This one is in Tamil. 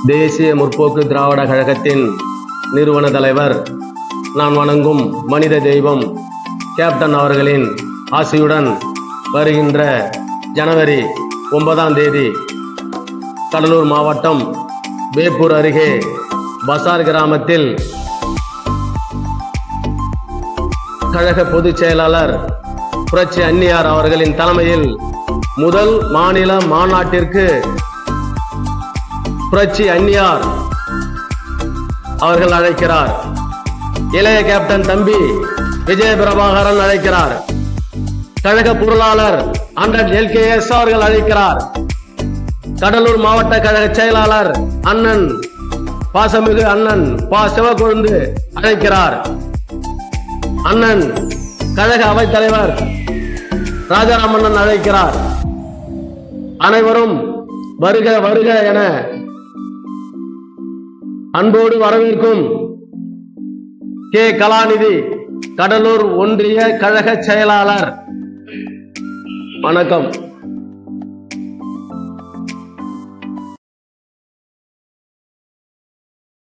தேசிய முற்போக்கு திராவிட கழகத்தின் நிறுவன தலைவர், நான் வணங்கும் மனித தெய்வம் கேப்டன் அவர்களின் ஆசையுடன் வருகின்ற ஜனவரி 9ஆம் தேதி கடலூர் மாவட்டம் வேப்பூர் அருகே பசார் கிராமத்தில் கழக பொதுச் செயலாளர் புரட்சி அன்னியார் அவர்களின் தலைமையில் முதல் மாநில மாநாட்டிற்கு புரட்சி அன்னியார் அவர்கள் அழைக்கிறார். இளைய கேப்டன் தம்பி விஜய பிரபாகரன் அழைக்கிறார். கழக பொருளாளர் அண்ணன் LKS அவர்கள் அழைக்கிறார். கடலூர் மாவட்ட கழக செயலாளர் அண்ணன் பாசமிகு அண்ணன் சிவக்கொழுந்து அழைக்கிறார். அண்ணன் கழக அவைத் தலைவர் ராஜாராமண்ணன் அழைக்கிறார். அனைவரும் வருக வருக என அன்போடு வரவேற்கும் கலாநிதி, கடலூர் ஒன்றிய கழக செயலாளர். வணக்கம்.